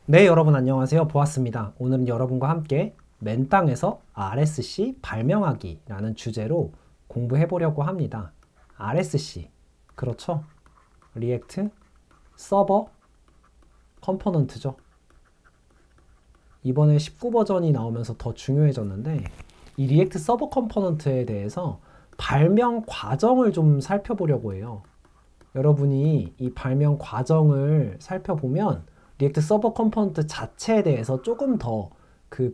네, 여러분 안녕하세요. 보았습니다. 오늘은 여러분과 함께 맨땅에서 RSC 발명하기라는 주제로 공부해 보려고 합니다. RSC, 그렇죠? 리액트 서버 컴포넌트죠. 이번에 19 버전이 나오면서 더 중요해졌는데 이 리액트 서버 컴포넌트에 대해서 발명 과정을 좀 살펴보려고 해요. 여러분이 이 발명 과정을 살펴보면 리액트 서버 컴포넌트 자체에 대해서 조금 더 그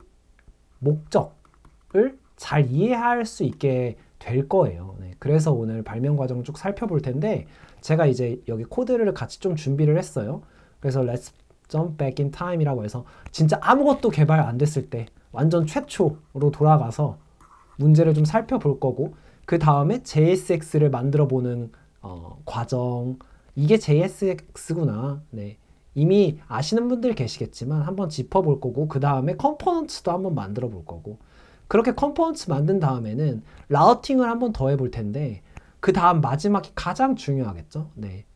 목적을 잘 이해할 수 있게 될 거예요. 네, 그래서 오늘 발명 과정을 쭉 살펴볼 텐데 제가 이제 여기 코드를 같이 좀 준비를 했어요. 그래서 Let's Jump Back in Time이라고 해서 진짜 아무것도 개발 안 됐을 때 완전 최초로 돌아가서 문제를 좀 살펴볼 거고 그 다음에 JSX를 만들어 보는 과정, 이게 JSX구나. 네. 이미 아시는 분들 계시겠지만 한번 짚어볼 거고 그 다음에 컴포넌트도 한번 만들어 볼 거고 그렇게 컴포넌트 만든 다음에는 라우팅을 한번 더 해볼 텐데 그 다음 마지막이 가장 중요하겠죠. 네.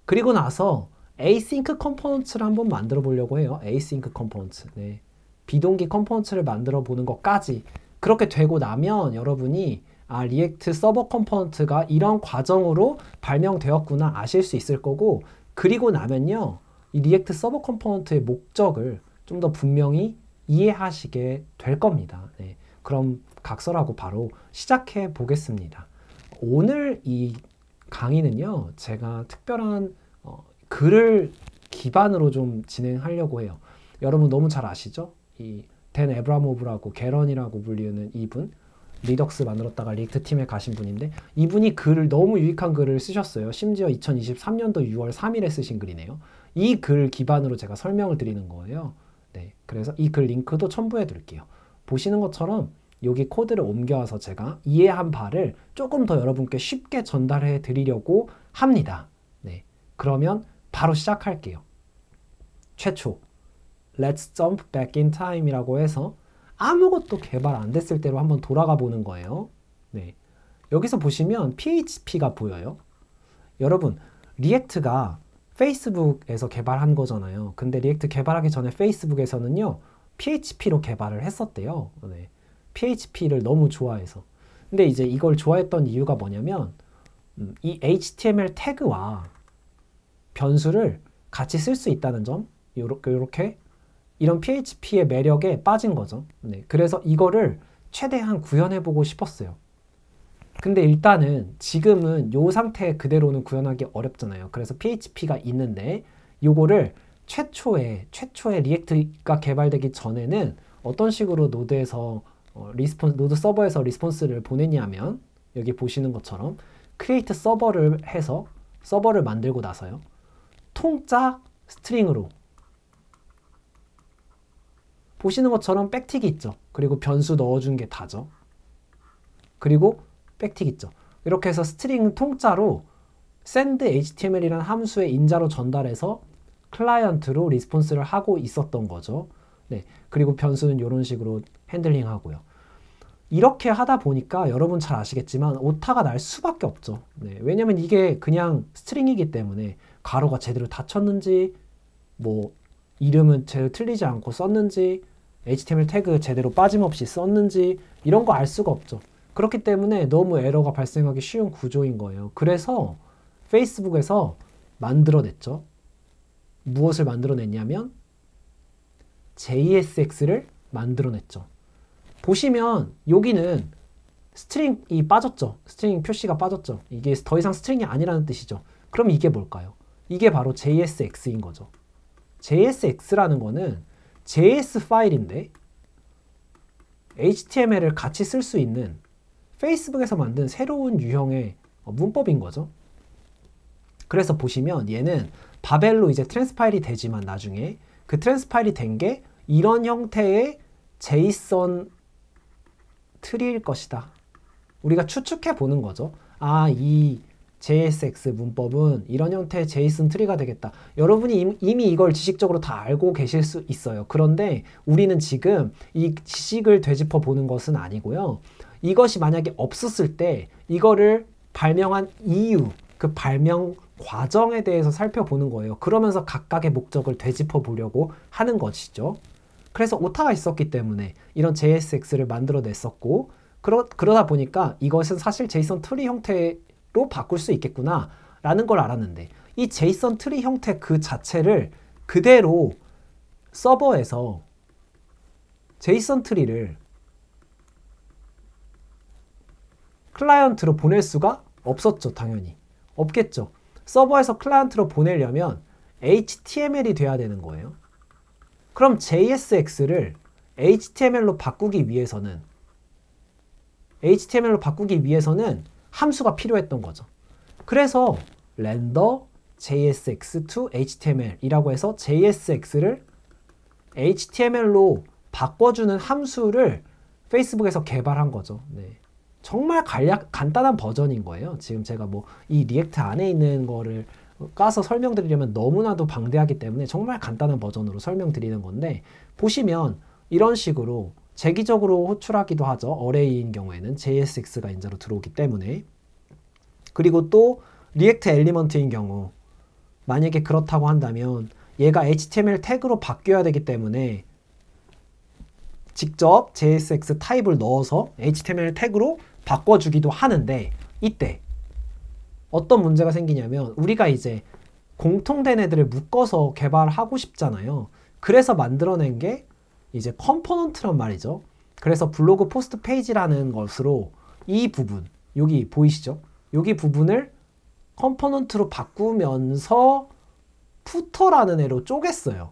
그리고 나서 async 컴포넌트를 한번 만들어 보려고 해요. async 컴포넌트. 네. 비동기 컴포넌트를 만들어 보는 것까지 그렇게 되고 나면 여러분이 리액트 서버 컴포넌트가 이런 과정으로 발명되었구나 아실 수 있을 거고 그리고 나면요. 이 리액트 서버 컴포넌트의 목적을 좀 더 분명히 이해하시게 될 겁니다. 네. 그럼 각설하고 바로 시작해 보겠습니다. 오늘 이 강의는요. 제가 특별한 글을 기반으로 좀 진행하려고 해요. 여러분 너무 잘 아시죠? 이 댄 에브라모브라고 게런이라고 불리는 이분 리덕스 만들었다가 리액트 팀에 가신 분인데 이분이 글을 너무 유익한 글을 쓰셨어요. 심지어 2023년도 6월 3일에 쓰신 글이네요. 이 글 기반으로 제가 설명을 드리는 거예요. 네, 그래서 이 글 링크도 첨부해 드릴게요. 보시는 것처럼 여기 코드를 옮겨와서 제가 이해한 바를 조금 더 여러분께 쉽게 전달해 드리려고 합니다. 네, 그러면 바로 시작할게요. 최초 Let's jump back in time이라고 해서 아무것도 개발 안 됐을 때로 한번 돌아가 보는 거예요. 네. 여기서 보시면 PHP가 보여요. 여러분, 리액트가 페이스북에서 개발한 거잖아요. 근데 리액트 개발하기 전에 페이스북에서는요, PHP로 개발을 했었대요. 네. PHP를 너무 좋아해서. 근데 이제 이걸 좋아했던 이유가 뭐냐면, 이 HTML 태그와 변수를 같이 쓸 수 있다는 점, 요렇게 이런 PHP의 매력에 빠진 거죠. 네, 그래서 이거를 최대한 구현해보고 싶었어요. 근데 일단은 지금은 요 상태 그대로는 구현하기 어렵잖아요. 그래서 PHP가 있는데 요거를 최초에 리액트가 개발되기 전에는 어떤 식으로 노드에서 노드 서버에서 리스폰스를 보냈냐면 여기 보시는 것처럼 create 서버를 해서 서버를 만들고 나서요. 통짜 스트링으로 보시는 것처럼 백틱이 있죠. 그리고 변수 넣어준 게 다죠. 그리고 백틱 있죠. 이렇게 해서 스트링 통짜로 send html이라는 함수의 인자로 전달해서 클라이언트로 리스폰스를 하고 있었던 거죠. 네. 그리고 변수는 이런 식으로 핸들링 하고요. 이렇게 하다 보니까 여러분 잘 아시겠지만 오타가 날 수밖에 없죠. 네. 왜냐면 이게 그냥 스트링이기 때문에 가로가 제대로 닫혔는지 뭐 이름은 제대로 틀리지 않고 썼는지 HTML 태그 제대로 빠짐없이 썼는지 이런 거 알 수가 없죠. 그렇기 때문에 너무 에러가 발생하기 쉬운 구조인 거예요. 그래서 페이스북에서 만들어냈죠. 무엇을 만들어냈냐면 JSX를 만들어냈죠. 보시면 여기는 스트링이 빠졌죠. 스트링 표시가 빠졌죠. 이게 더 이상 스트링이 아니라는 뜻이죠. 그럼 이게 뭘까요? 이게 바로 JSX인 거죠. JSX라는 거는 JS 파일인데 HTML을 같이 쓸 수 있는 페이스북에서 만든 새로운 유형의 문법인 거죠. 그래서 보시면 얘는 바벨로 이제 트랜스파일이 되지만 나중에 그 트랜스파일이 된 게 이런 형태의 JSON 트리일 것이다. 우리가 추측해 보는 거죠. 이 JSX 문법은 이런 형태의 JSON 트리가 되겠다. 여러분이 이미 이걸 지식적으로 다 알고 계실 수 있어요. 그런데 우리는 지금 이 지식을 되짚어 보는 것은 아니고요. 이것이 만약에 없었을 때 이거를 발명한 이유, 그 발명 과정에 대해서 살펴보는 거예요. 그러면서 각각의 목적을 되짚어 보려고 하는 것이죠. 그래서 오타가 있었기 때문에 이런 JSX를 만들어냈었고, 그러다 보니까 이것은 사실 제이슨 트리 형태로 바꿀 수 있겠구나 라는 걸 알았는데, 이 제이슨 트리 형태 그 자체를 그대로 서버에서 제이슨 트리를 클라이언트로 보낼 수가 없었죠. 당연히 없겠죠. 서버에서 클라이언트로 보내려면 HTML이 돼야 되는 거예요. 그럼 JSX를 HTML로 바꾸기 위해서는 함수가 필요했던 거죠. 그래서 render JSX to HTML 이라고 해서 JSX를 HTML로 바꿔주는 함수를 페이스북에서 개발한 거죠. 네. 정말 간단한 버전인 거예요. 지금 제가 뭐 이 리액트 안에 있는 거를 까서 설명드리려면 너무나도 방대하기 때문에 정말 간단한 버전으로 설명드리는 건데, 보시면 이런 식으로 재기적으로 호출하기도 하죠. 어레이인 경우에는 JSX가 인자로 들어오기 때문에. 그리고 또 리액트 엘리먼트인 경우, 만약에 그렇다고 한다면 얘가 HTML 태그로 바뀌어야 되기 때문에 직접 JSX 타입을 넣어서 HTML 태그로 바꿔주기도 하는데, 이때 어떤 문제가 생기냐면 우리가 이제 공통된 애들을 묶어서 개발하고 싶잖아요. 그래서 만들어낸 게 이제 컴포넌트란 말이죠. 그래서 블로그 포스트 페이지라는 것으로 이 부분, 여기 보이시죠? 여기 부분을 컴포넌트로 바꾸면서 푸터라는 애로 쪼갰어요.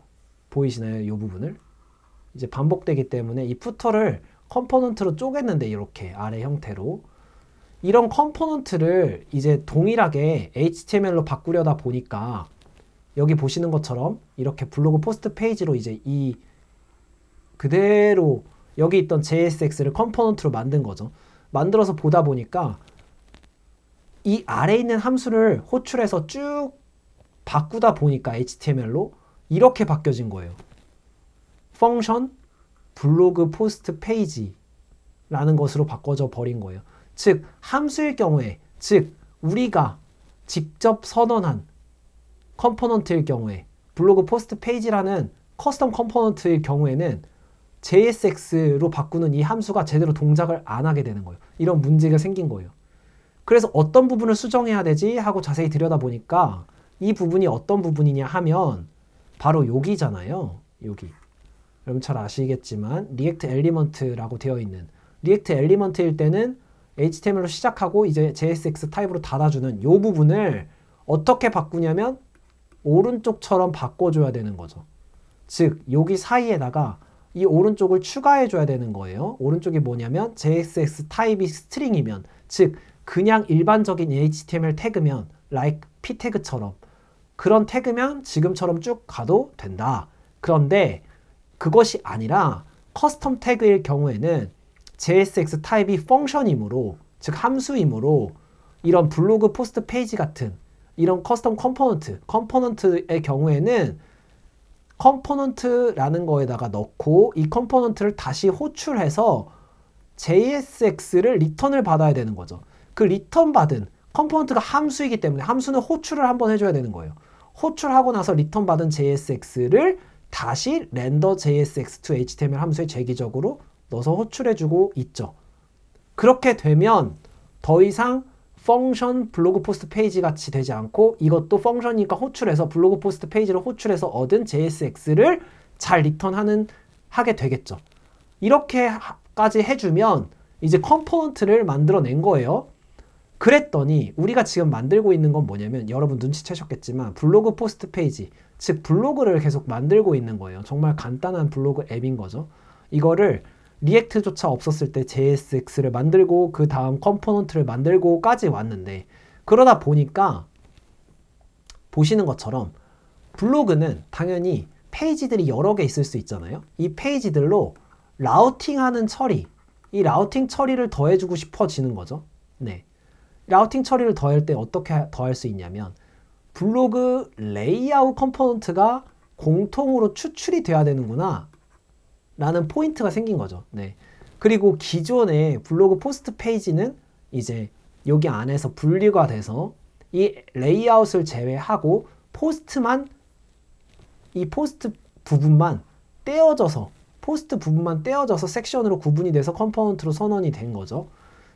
보이시나요? 이 부분을. 이제 반복되기 때문에 이 푸터를 컴포넌트로 쪼갰는데, 이렇게 아래 형태로. 이런 컴포넌트를 이제 동일하게 HTML로 바꾸려다 보니까 여기 보시는 것처럼 이렇게 블로그 포스트 페이지로 이제 이 그대로 여기 있던 JSX를 컴포넌트로 만든 거죠. 만들어서 보다 보니까 이 아래에 있는 함수를 호출해서 쭉 바꾸다 보니까 HTML로 이렇게 바뀌어진 거예요. 펑션 블로그 포스트 페이지라는 것으로 바꿔져 버린 거예요. 즉 함수일 경우에, 즉 우리가 직접 선언한 컴포넌트일 경우에, 블로그 포스트 페이지라는 커스텀 컴포넌트일 경우에는 JSX로 바꾸는 이 함수가 제대로 동작을 안 하게 되는 거예요. 이런 문제가 생긴 거예요. 그래서 어떤 부분을 수정해야 되지 하고 자세히 들여다보니까 이 부분이 어떤 부분이냐 하면 바로 여기잖아요. 여기. 여러분 잘 아시겠지만 리액트 엘리먼트라고 되어 있는, 리액트 엘리먼트일 때는 HTML로 시작하고 이제 JSX 타입으로 닫아주는 이 부분을 어떻게 바꾸냐면 오른쪽처럼 바꿔줘야 되는 거죠. 즉 여기 사이에다가 이 오른쪽을 추가해줘야 되는 거예요. 오른쪽이 뭐냐면 JSX 타입이 스트링이면, 즉 그냥 일반적인 HTML 태그면 like p 태그처럼 그런 태그면 지금처럼 쭉 가도 된다. 그런데 그것이 아니라 커스텀 태그일 경우에는 JSX 타입이 펑션이므로, 즉 함수이므로 이런 블로그 포스트 페이지 같은 이런 커스텀 컴포넌트의 경우에는 컴포넌트라는 거에다가 넣고 이 컴포넌트를 다시 호출해서 JSX를 리턴을 받아야 되는 거죠. 그 리턴 받은 컴포넌트가 함수이기 때문에 함수는 호출을 한번 해줘야 되는 거예요. 호출하고 나서 리턴 받은 JSX를 다시 render JSX to HTML 함수에 재기적으로 넣어서 호출해주고 있죠. 그렇게 되면 더 이상 펑션 블로그 포스트 페이지 같이 되지 않고 이것도 펑션이니까 호출해서 블로그 포스트 페이지를 호출해서 얻은 JSX를 잘 하게 되겠죠. 이렇게까지 해주면 이제 컴포넌트를 만들어낸 거예요. 그랬더니 우리가 지금 만들고 있는 건 뭐냐면, 여러분 눈치채셨겠지만 블로그 포스트 페이지, 즉 블로그를 계속 만들고 있는 거예요. 정말 간단한 블로그 앱인 거죠. 이거를 리액트조차 없었을 때 JSX를 만들고 그 다음 컴포넌트를 만들고까지 왔는데, 그러다 보니까 보시는 것처럼 블로그는 당연히 페이지들이 여러 개 있을 수 있잖아요. 이 페이지들로 라우팅하는 처리, 이 라우팅 처리를 더해주고 싶어지는 거죠. 네, 라우팅 처리를 더할 때 어떻게 더할 수 있냐면 블로그 레이아웃 컴포넌트가 공통으로 추출이 돼야 되는구나 라는 포인트가 생긴 거죠. 네. 그리고 기존의 블로그 포스트 페이지는 이제 여기 안에서 분리가 돼서 이 레이아웃을 제외하고 이 포스트 부분만 떼어져서 섹션으로 구분이 돼서 컴포넌트로 선언이 된 거죠.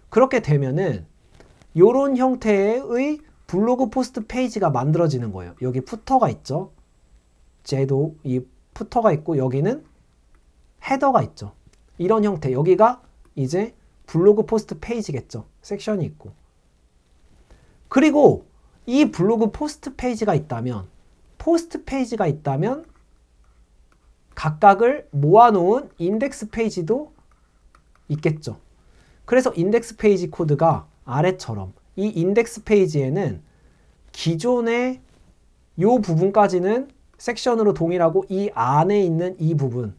그렇게 되면은 요런 형태의 블로그 포스트 페이지가 만들어지는 거예요. 여기 푸터가 있죠. 쟤도 이 푸터가 있고 여기는 헤더가 있죠. 이런 형태. 여기가 이제 블로그 포스트 페이지겠죠. 섹션이 있고. 그리고 이 블로그 포스트 페이지가 있다면 각각을 모아놓은 인덱스 페이지도 있겠죠. 그래서 인덱스 페이지 코드가 아래처럼 이 인덱스 페이지에는 기존의 요 부분까지는 섹션으로 동일하고 이 안에 있는 이 부분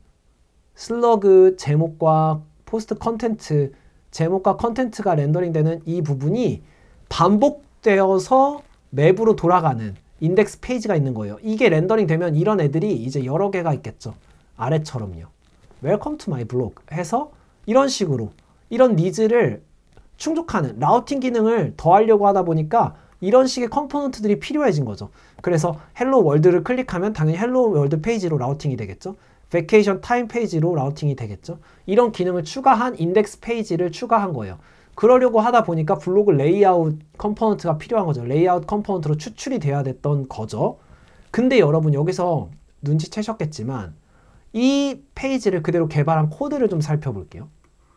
슬러그 제목과 포스트 컨텐트 제목과 컨텐트가 렌더링되는 이 부분이 반복되어서 맵으로 돌아가는 인덱스 페이지가 있는 거예요. 이게 렌더링 되면 이런 애들이 이제 여러 개가 있겠죠. 아래처럼요. Welcome to my blog 해서 이런 식으로 이런 니즈를 충족하는 라우팅 기능을 더하려고 하다 보니까 이런 식의 컴포넌트들이 필요해진 거죠. 그래서 헬로 월드를 클릭하면 당연히 헬로 월드 페이지로 라우팅이 되겠죠. 베케이션 타임 페이지로 라우팅이 되겠죠. 이런 기능을 추가한 인덱스 페이지를 추가한 거예요. 그러려고 하다 보니까 블로그 레이아웃 컴포넌트가 필요한 거죠. 레이아웃 컴포넌트로 추출이 돼야 됐던 거죠. 근데 여러분 여기서 눈치채셨겠지만 이 페이지를 그대로 개발한 코드를 좀 살펴볼게요.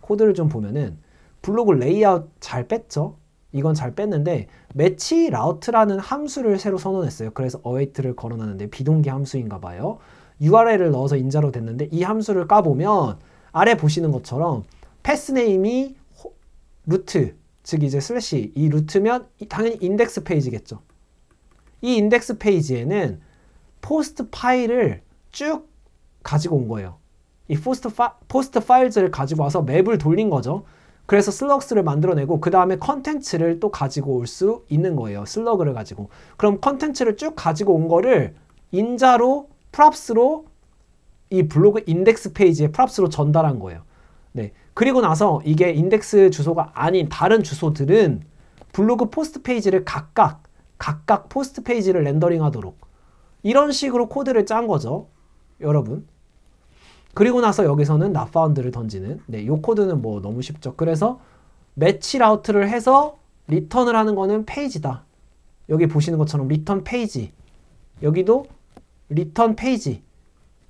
코드를 좀 보면은 블로그 레이아웃 잘 뺐죠. 이건 잘 뺐는데 매치 라우트라는 함수를 새로 선언했어요. 그래서 await를 걸어놨는데 비동기 함수인가 봐요. URL을 넣어서 인자로 됐는데 이 함수를 까보면 아래 보시는 것처럼 패스네임이 루트, 즉 이제 슬래시 이 루트면 당연히 인덱스 페이지겠죠. 이 인덱스 페이지에는 포스트 파일을 쭉 가지고 온 거예요. 이 포스트 파일즈를 가지고 와서 맵을 돌린 거죠. 그래서 슬럭스를 만들어내고 그 다음에 컨텐츠를 또 가지고 올 수 있는 거예요. 슬러그를 가지고. 그럼 컨텐츠를 쭉 가지고 온 거를 인자로 프랍스로 이 블로그 인덱스 페이지에 프랍스로 전달한 거예요. 네. 그리고 나서 이게 인덱스 주소가 아닌 다른 주소들은 블로그 포스트 페이지를 각각 포스트 페이지를 렌더링 하도록 이런 식으로 코드를 짠 거죠. 여러분. 그리고 나서 여기서는 not found를 던지는 이 코드는 뭐 너무 쉽죠. 그래서 매치 라우트를 해서 리턴을 하는 거는 페이지다. 여기 보시는 것처럼 리턴 페이지. 여기도 리턴 페이지.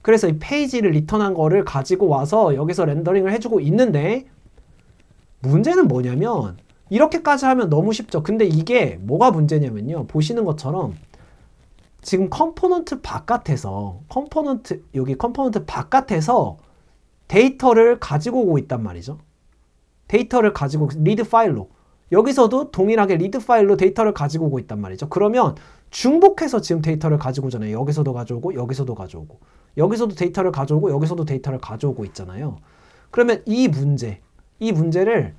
그래서 이 페이지를 리턴한 거를 가지고 와서 여기서 렌더링을 해주고 있는데 문제는 뭐냐면 이렇게까지 하면 너무 쉽죠. 근데 이게 뭐가 문제냐면요. 보시는 것처럼 지금 컴포넌트 바깥에서 여기 컴포넌트 바깥에서 데이터를 가지고 오고 있단 말이죠. 데이터를 가지고 리드 파일로 여기서도 동일하게 리드 파일로 데이터를 가지고 오고 있단 말이죠. 그러면 중복해서 지금 데이터를 가지고 오잖아요. 여기서도 가져오고 여기서도 가져오고 여기서도 데이터를 가져오고 여기서도 데이터를 가져오고 있잖아요. 그러면 이 문제를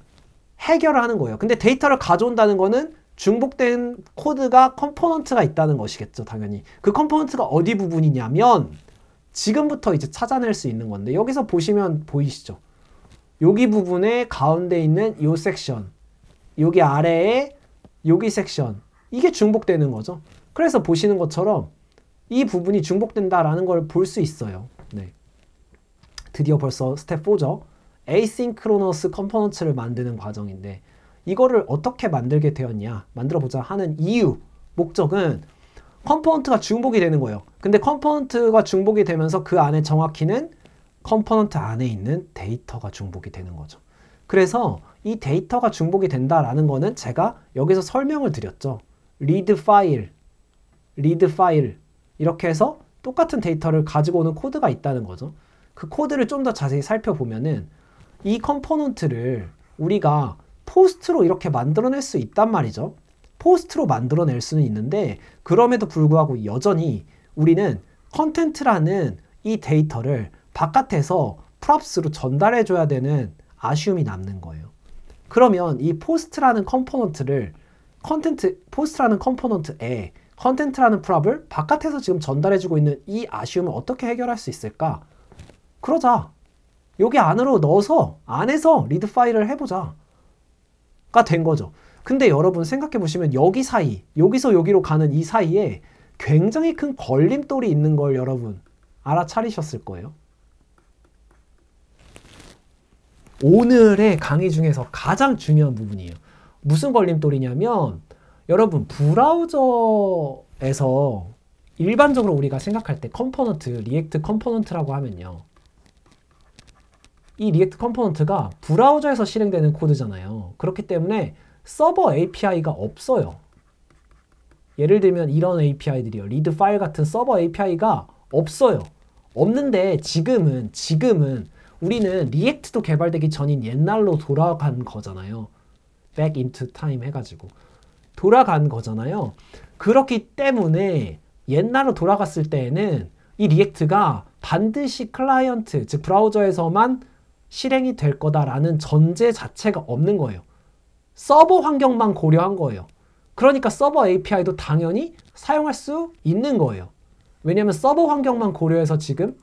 해결을 하는 거예요. 근데 데이터를 가져온다는 거는 중복된 코드가 컴포넌트가 있다는 것이겠죠. 당연히. 그 컴포넌트가 어디 부분이냐면 지금부터 이제 찾아낼 수 있는 건데 여기서 보시면 보이시죠? 여기 부분에 가운데 있는 이 섹션 여기 아래에 여기 섹션 이게 중복되는 거죠. 그래서 보시는 것처럼 이 부분이 중복된다라는 걸 볼 수 있어요. 네. 드디어 벌써 스텝 4죠. 에이싱크로너스 컴포넌트를 만드는 과정인데 이거를 어떻게 만들게 되었냐 만들어보자 하는 이유 목적은 컴포넌트가 중복이 되는 거예요. 근데 컴포넌트가 중복이 되면서 그 안에 정확히는 컴포넌트 안에 있는 데이터가 중복이 되는 거죠. 그래서 이 데이터가 중복이 된다라는 거는 제가 여기서 설명을 드렸죠. 리드 파일 이렇게 해서 똑같은 데이터를 가지고 오는 코드가 있다는 거죠. 그 코드를 좀 더 자세히 살펴보면은 이 컴포넌트를 우리가 포스트로 이렇게 만들어낼 수 있단 말이죠. 포스트로 만들어낼 수는 있는데 그럼에도 불구하고 여전히 우리는 컨텐트라는 이 데이터를 바깥에서 프랍스로 전달해줘야 되는 아쉬움이 남는 거예요. 그러면 이 포스트라는 컴포넌트를 포스트라는 컴포넌트에 컨텐트라는 프랍을 바깥에서 지금 전달해주고 있는 이 아쉬움을 어떻게 해결할 수 있을까? 그러자. 여기 안으로 넣어서 안에서 리드 파일을 해보자. 가 된 거죠. 근데 여러분 생각해 보시면 여기 사이, 여기서 여기로 가는 이 사이에 굉장히 큰 걸림돌이 있는 걸 여러분 알아차리셨을 거예요. 오늘의 강의 중에서 가장 중요한 부분이에요. 무슨 걸림돌이냐면 여러분 브라우저에서 일반적으로 우리가 생각할 때 컴포넌트, 리액트 컴포넌트라고 하면요. 이 리액트 컴포넌트가 브라우저에서 실행되는 코드잖아요. 그렇기 때문에 서버 API가 없어요. 예를 들면 이런 API들이요. 리드 파일 같은 서버 API가 없어요. 없는데 지금은 우리는 리액트도 개발되기 전인 옛날로 돌아간 거잖아요. back into time 해가지고 돌아간 거잖아요. 그렇기 때문에 옛날로 돌아갔을 때에는 이 리액트가 반드시 클라이언트, 즉 브라우저에서만 실행이 될 거다라는 전제 자체가 없는 거예요. 서버 환경만 고려한 거예요. 그러니까 서버 API도 당연히 사용할 수 있는 거예요. 왜냐하면 서버 환경만 고려해서 지금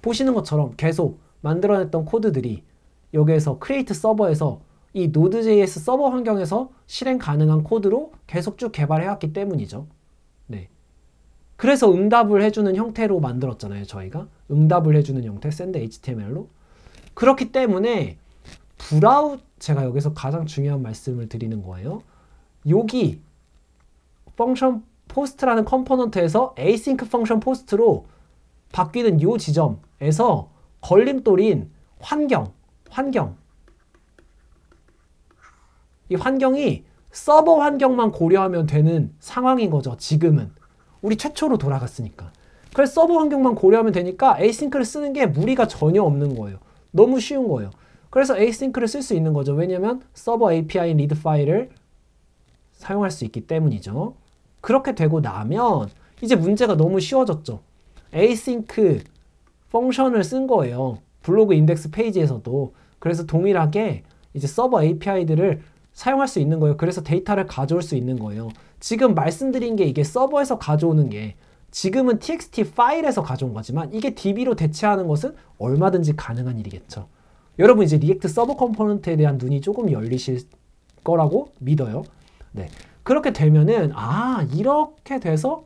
보시는 것처럼 계속 만들어냈던 코드들이 여기에서 크리에이트 서버에서 이 Node.js 서버 환경에서 실행 가능한 코드로 계속 쭉 개발해왔기 때문이죠. 네. 그래서 응답을 해주는 형태로 만들었잖아요. 저희가 응답을 해주는 형태 send HTML로. 그렇기 때문에 제가 여기서 가장 중요한 말씀을 드리는 거예요. 여기 펑션 포스트라는 컴포넌트에서 async 펑션 포스트로 바뀌는 이 지점에서 걸림돌인 환경. 이 환경이 서버 환경만 고려하면 되는 상황인 거죠. 지금은. 우리 최초로 돌아갔으니까. 그래서 서버 환경만 고려하면 되니까 asynch를 쓰는 게 무리가 전혀 없는 거예요. 너무 쉬운 거예요. 그래서 asynch를 쓸 수 있는 거죠. 왜냐면 서버 API인 리드 파일을 사용할 수 있기 때문이죠. 그렇게 되고 나면 이제 문제가 너무 쉬워졌죠. async 펑션을 쓴 거예요. 블로그 인덱스 페이지에서도. 그래서 동일하게 이제 서버 API들을 사용할 수 있는 거예요. 그래서 데이터를 가져올 수 있는 거예요. 지금 말씀드린 게 이게 서버에서 가져오는 게 지금은 txt 파일에서 가져온 거지만 이게 DB로 대체하는 것은 얼마든지 가능한 일이겠죠. 여러분 이제 리액트 서버 컴포넌트에 대한 눈이 조금 열리실 거라고 믿어요. 네. 그렇게 되면은 이렇게 돼서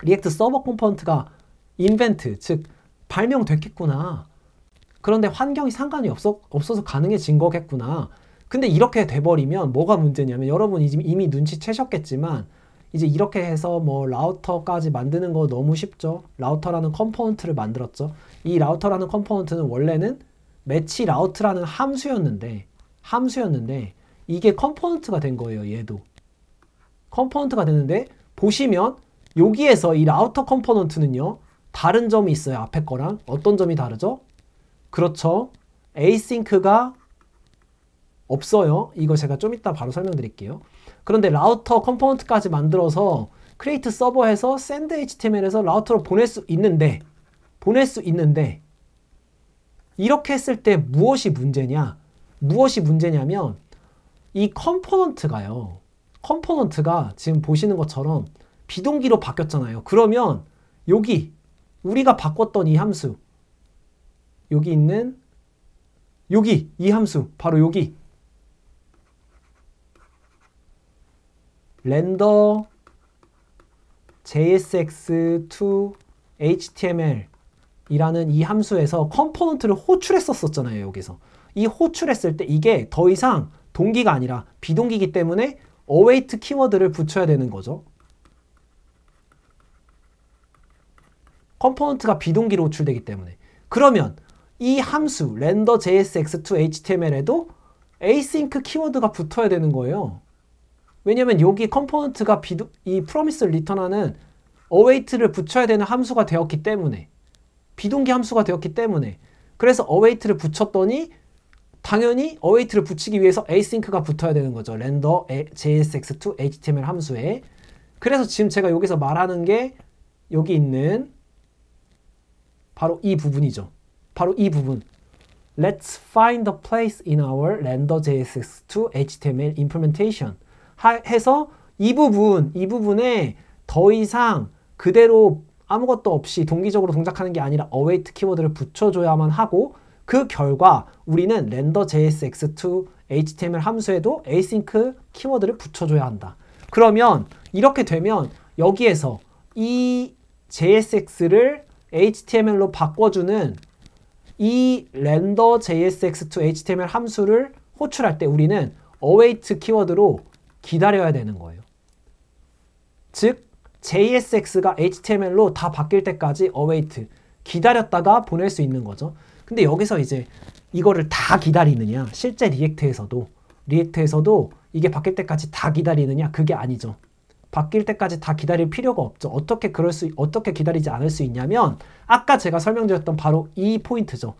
리액트 서버 컴포넌트가 인벤트, 즉 발명됐겠구나. 그런데 환경이 상관이 없어서 가능해진 거겠구나. 근데 이렇게 돼버리면 뭐가 문제냐면 여러분이 이미 눈치채셨겠지만 이제 이렇게 해서 뭐 라우터까지 만드는 거 너무 쉽죠. 라우터라는 컴포넌트를 만들었죠. 이 라우터라는 컴포넌트는 원래는 매치 라우트라는 함수였는데 이게 컴포넌트가 된 거예요. 얘도 컴포넌트가 됐는데 보시면 여기에서 이 라우터 컴포넌트는요 다른 점이 있어요. 앞에 거랑. 어떤 점이 다르죠? 그렇죠. asynch가 없어요. 이거 제가 좀 이따 바로 설명드릴게요. 그런데 라우터 컴포넌트까지 만들어서 create 서버에서 send HTML에서 라우터로 보낼 수 있는데 이렇게 했을 때 무엇이 문제냐면 이 컴포넌트가 지금 보시는 것처럼 비동기로 바뀌었잖아요. 그러면 여기 우리가 바꿨던 이 함수 여기 있는 이 함수 바로 여기 render JSX to HTML 이라는 이 함수에서 컴포넌트를 호출했었잖아요. 여기서 이 호출했을 때 이게 더 이상 동기가 아니라 비동기이기 때문에 await 키워드를 붙여야 되는 거죠. 컴포넌트가 비동기로 호출되기 때문에. 그러면 이 함수 render JSX to HTML에도 async 키워드가 붙어야 되는 거예요. 왜냐면 여기 컴포넌트가 이 promise를 리턴하는 await를 붙여야 되는 함수가 되었기 때문에 비동기 함수가 되었기 때문에 그래서 await를 붙였더니 당연히 await를 붙이기 위해서 asynch가 붙어야 되는 거죠. render JSX to HTML 함수에. 그래서 지금 제가 여기서 말하는 게 여기 있는 바로 이 부분이죠. 바로 이 부분. Let's find a place in our render JSX to HTML implementation. 해서 이 부분에 더 이상 그대로 아무것도 없이 동기적으로 동작하는 게 아니라 await 키워드를 붙여줘야만 하고 그 결과 우리는 render JSX to HTML 함수에도 async 키워드를 붙여줘야 한다. 그러면 이렇게 되면 여기에서 이 JSX를 HTML로 바꿔주는 이 render JSX to HTML 함수를 호출할 때 우리는 await 키워드로 기다려야 되는 거예요. 즉 JSX가 HTML로 다 바뀔 때까지 await 기다렸다가 보낼 수 있는 거죠. 근데 여기서 이제 이거를 다 기다리느냐, 실제 리액트에서도 이게 바뀔 때까지 다 기다리느냐, 그게 아니죠. 바뀔 때까지 다 기다릴 필요가 없죠. 어떻게 기다리지 않을 수 있냐면 아까 제가 설명드렸던 바로 이 포인트죠.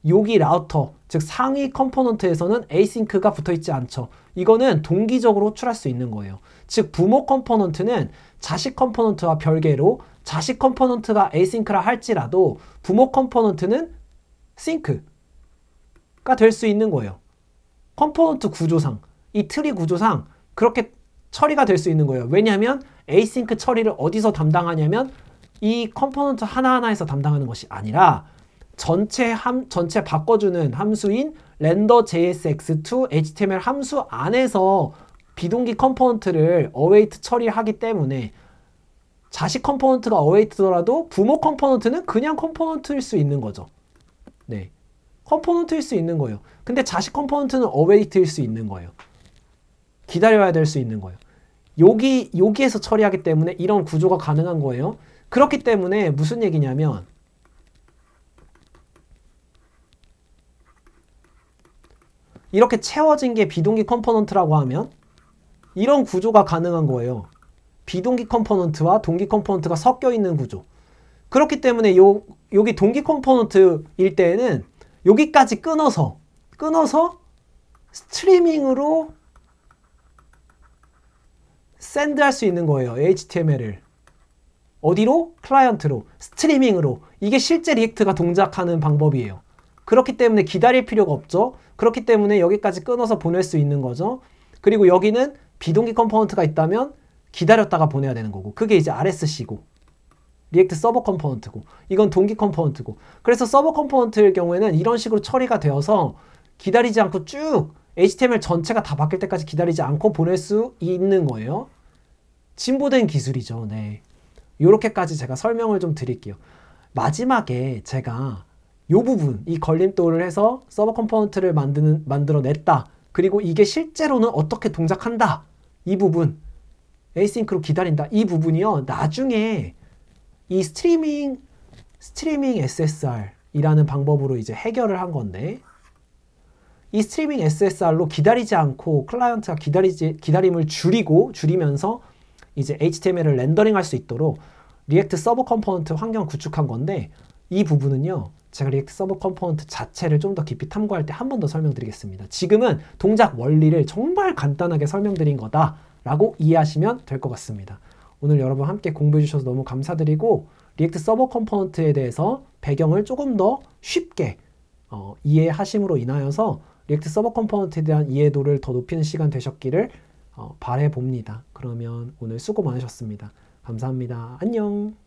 여기 라우터, 즉 상위 컴포넌트에서는 async가 붙어있지 않죠. 이거는 동기적으로 호출할 수 있는 거예요. 즉 부모 컴포넌트는 자식 컴포넌트와 별개로 자식 컴포넌트가 asynch라 할지라도 부모 컴포넌트는 sync가 될 수 있는 거예요. 컴포넌트 구조상, 이 트리 구조상 그렇게 처리가 될 수 있는 거예요. 왜냐하면 async 처리를 어디서 담당하냐면 이 컴포넌트 하나하나에서 담당하는 것이 아니라 전체 바꿔주는 함수인 render JSX to HTML 함수 안에서 비동기 컴포넌트를 await 처리하기 때문에 자식 컴포넌트가 await더라도 부모 컴포넌트는 그냥 컴포넌트일 수 있는 거죠. 네, 컴포넌트일 수 있는 거예요. 근데 자식 컴포넌트는 await일 수 있는 거예요. 기다려야 될 수 있는 거예요. 여기에서 처리하기 때문에 이런 구조가 가능한 거예요. 그렇기 때문에 무슨 얘기냐면 이렇게 채워진 게 비동기 컴포넌트라고 하면 이런 구조가 가능한 거예요. 비동기 컴포넌트와 동기 컴포넌트가 섞여 있는 구조. 그렇기 때문에 여기 동기 컴포넌트일 때에는 여기까지 끊어서 스트리밍으로 샌드할 수 있는 거예요. HTML을. 어디로? 클라이언트로. 스트리밍으로. 이게 실제 리액트가 동작하는 방법이에요. 그렇기 때문에 기다릴 필요가 없죠. 그렇기 때문에 여기까지 끊어서 보낼 수 있는 거죠. 그리고 여기는 비동기 컴포넌트가 있다면 기다렸다가 보내야 되는 거고. 그게 이제 RSC고. 리액트 서버 컴포넌트고. 이건 동기 컴포넌트고. 그래서 서버 컴포넌트일 경우에는 이런 식으로 처리가 되어서 기다리지 않고 쭉 HTML 전체가 다 바뀔 때까지 기다리지 않고 보낼 수 있는 거예요. 진보된 기술이죠. 네. 요렇게까지 제가 설명을 좀 드릴게요. 마지막에 제가 요 부분, 이 걸림돌을 해서 서버 컴포넌트를 만들어냈다. 그리고 이게 실제로는 어떻게 동작한다. 이 부분, 에이싱크로 기다린다. 이 부분이요. 나중에 이 스트리밍 SSR이라는 방법으로 이제 해결을 한 건데 이 스트리밍 SSR로 기다리지 않고 클라이언트가 기다림을 줄이면서 이제 HTML을 렌더링 할 수 있도록 리액트 서버 컴포넌트 환경을 구축한 건데 이 부분은요. 제가 리액트 서버 컴포넌트 자체를 좀 더 깊이 탐구할 때 한 번 더 설명드리겠습니다. 지금은 동작 원리를 정말 간단하게 설명드린 거다라고 이해하시면 될 것 같습니다. 오늘 여러분 함께 공부해 주셔서 너무 감사드리고 리액트 서버 컴포넌트에 대해서 배경을 조금 더 쉽게 이해하심으로 인하여서 리액트 서버 컴포넌트에 대한 이해도를 더 높이는 시간 되셨기를 바라봅니다. 그러면 오늘 수고 많으셨습니다. 감사합니다. 안녕.